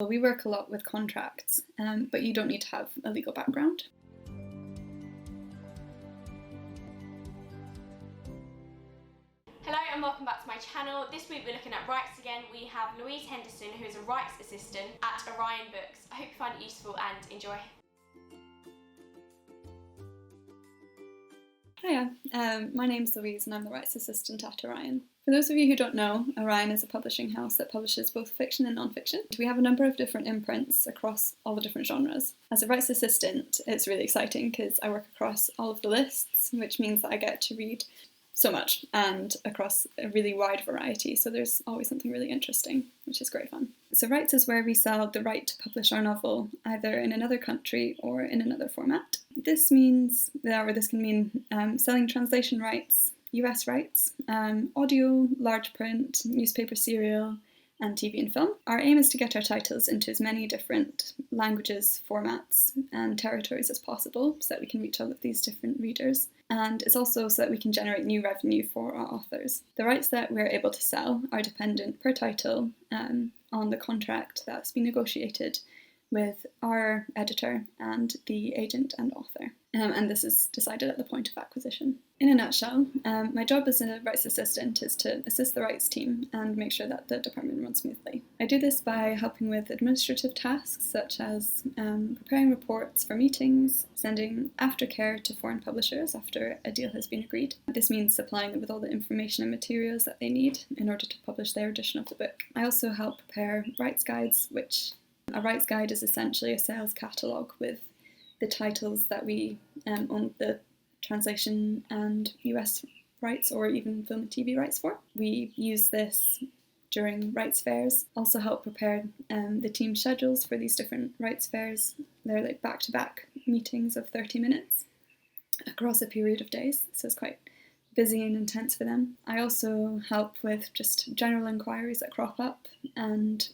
We work a lot with contracts, but you don't need to have a legal background. Hello and welcome back to my channel. This week we're looking at rights again. We have Louise Henderson, who is a rights assistant at Orion Books. I hope you find it useful and enjoy. Hiya, my name's Louise and I'm the rights assistant at Orion. For those of you who don't know, Orion is a publishing house that publishes both fiction and non-fiction. We have a number of different imprints across all the different genres. As a rights assistant, it's really exciting because I work across all of the lists, which means that I get to read so much and across a really wide variety, so there's always something really interesting, which is great fun. So rights is where we sell the right to publish our novel either in another country or in another format. This can mean selling translation rights, US rights, audio, large print, newspaper serial, and TV and film. Our aim is to get our titles into as many different languages, formats, and territories as possible so that we can reach all of these different readers. And it's also so that we can generate new revenue for our authors. The rights that we're able to sell are dependent per title on the contract that's been negotiated with our editor and the agent and author. And this is decided at the point of acquisition. In a nutshell, my job as a rights assistant is to assist the rights team and make sure that the department runs smoothly. I do this by helping with administrative tasks such as preparing reports for meetings, sending aftercare to foreign publishers after a deal has been agreed. This means supplying them with all the information and materials that they need in order to publish their edition of the book. I also help prepare rights guides, which a rights guide is essentially a sales catalogue with the titles that we own the translation and US rights or even film and TV rights for. We use this during rights fairs, also help prepare the team schedules for these different rights fairs. They're like back-to-back meetings of 30 minutes across a period of days, so it's quite busy and intense for them. I also help with just general inquiries that crop up and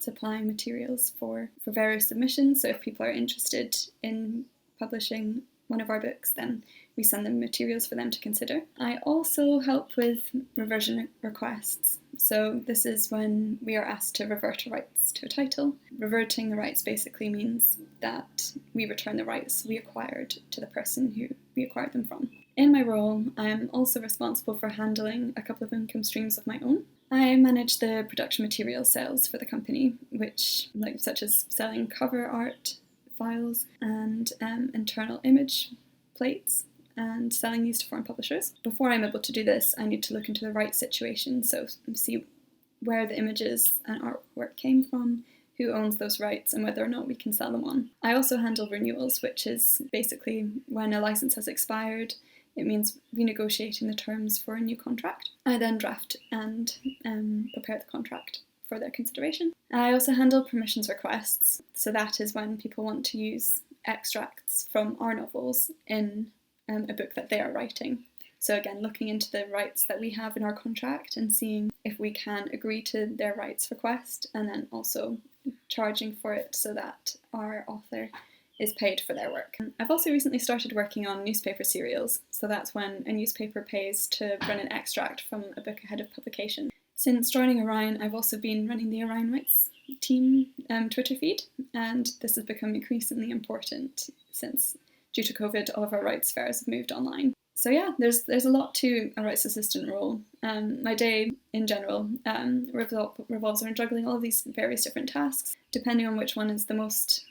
supplying materials for various submissions. So if people are interested in publishing one of our books, then we send them materials for them to consider. I also help with reversion requests. So this is when we are asked to revert rights to a title. Reverting the rights basically means that we return the rights we acquired to the person who we acquired them from. In my role, I'm also responsible for handling a couple of income streams of my own. I manage the production material sales for the company, such as selling cover art, files, and internal image plates, and selling these to foreign publishers. Before I'm able to do this, I need to look into the rights situation, so see where the images and artwork came from, who owns those rights, and whether or not we can sell them on. I also handle renewals, which is basically when a license has expired. It means renegotiating the terms for a new contract. I then draft and prepare the contract for their consideration. I also handle permissions requests, so that is when people want to use extracts from our novels in a book that they are writing. So again, looking into the rights that we have in our contract and seeing if we can agree to their rights request, and then also charging for it so that our author is paid for their work. I've also recently started working on newspaper serials, so that's when a newspaper pays to run an extract from a book ahead of publication. Since joining Orion, I've also been running the Orion Rights team Twitter feed, and this has become increasingly important since, due to COVID, all of our rights fairs have moved online. So yeah, there's a lot to a rights assistant role. My day in general revolves around juggling all of these various different tasks, depending on which one is the most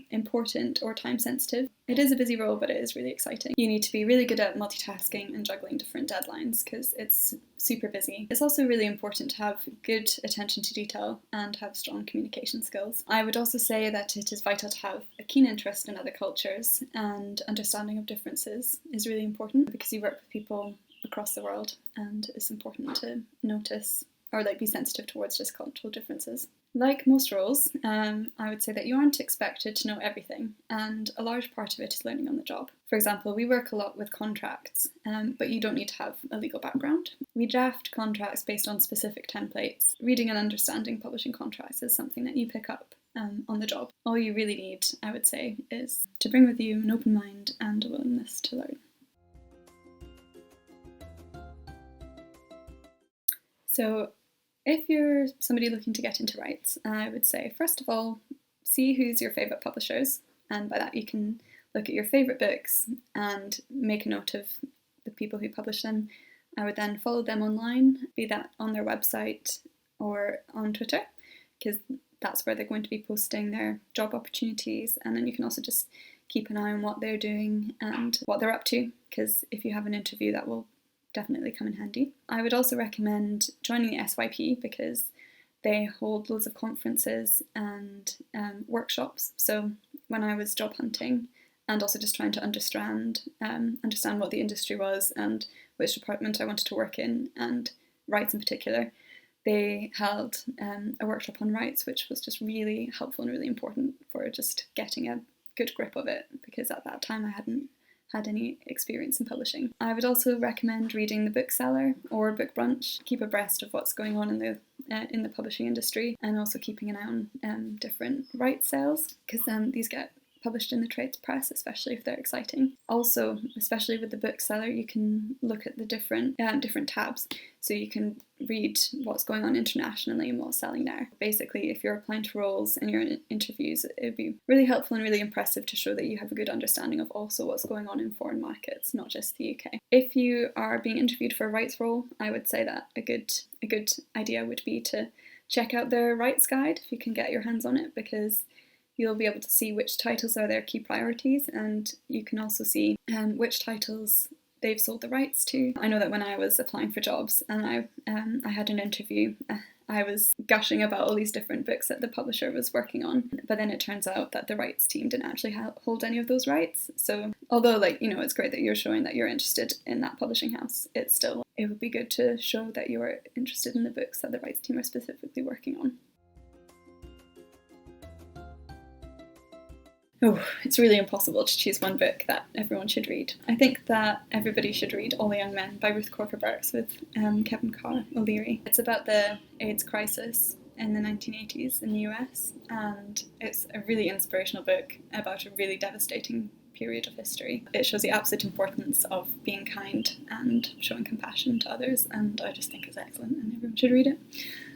important or time sensitive. It is a busy role, but it is really exciting. You need to be really good at multitasking and juggling different deadlines because it's super busy. It's also really important to have good attention to detail and have strong communication skills. I would also say that it is vital to have a keen interest in other cultures, and understanding of differences is really important because you work with people across the world, and it's important to notice or be sensitive towards just cultural differences. Like most roles, I would say that you aren't expected to know everything, and a large part of it is learning on the job. For example, we work a lot with contracts, but you don't need to have a legal background. We draft contracts based on specific templates. Reading and understanding publishing contracts is something that you pick up on the job. All you really need, I would say, is to bring with you an open mind and a willingness to learn. So If you're somebody looking to get into rights, I would say, first of all, see who's your favourite publishers, and by that you can look at your favourite books and make a note of the people who publish them. I would then follow them online, be that on their website or on Twitter, because that's where they're going to be posting their job opportunities, and then you can also just keep an eye on what they're doing and what they're up to, because if you have an interview that will definitely come in handy. I would also recommend joining the SYP because they hold loads of conferences and workshops. So when I was job hunting and also just trying to understand what the industry was and which department I wanted to work in, and rights in particular, they held a workshop on rights, which was just really helpful and really important for just getting a good grip of it, because at that time I hadn't had any experience in publishing. I would also recommend reading The Bookseller or Book Brunch. Keep abreast of what's going on in the publishing industry, and also keeping an eye on different rights sales, because these get published in the trades press, especially if they're exciting. Also, especially with The Bookseller, you can look at the different tabs, so you can read what's going on internationally and what's selling there. Basically, if you're applying to roles and you're in interviews, it would be really helpful and really impressive to show that you have a good understanding of also what's going on in foreign markets, not just the UK. If you are being interviewed for a rights role, I would say that a good idea would be to check out their rights guide if you can get your hands on it, because you'll be able to see which titles are their key priorities, and you can also see which titles they've sold the rights to. I know that when I was applying for jobs and I had an interview, I was gushing about all these different books that the publisher was working on, but then it turns out that the rights team didn't actually hold any of those rights. So although it's great that you're showing that you're interested in that publishing house, it would be good to show that you're interested in the books that the rights team are specifically working on. Oh, it's really impossible to choose one book that everyone should read. I think that everybody should read All the Young Men by Ruth Burks with Kevin Carr O'Leary. It's about the AIDS crisis in the 1980s in the US, and it's a really inspirational book about a really devastating period of history. It shows the absolute importance of being kind and showing compassion to others, and I just think it's excellent and everyone should read it.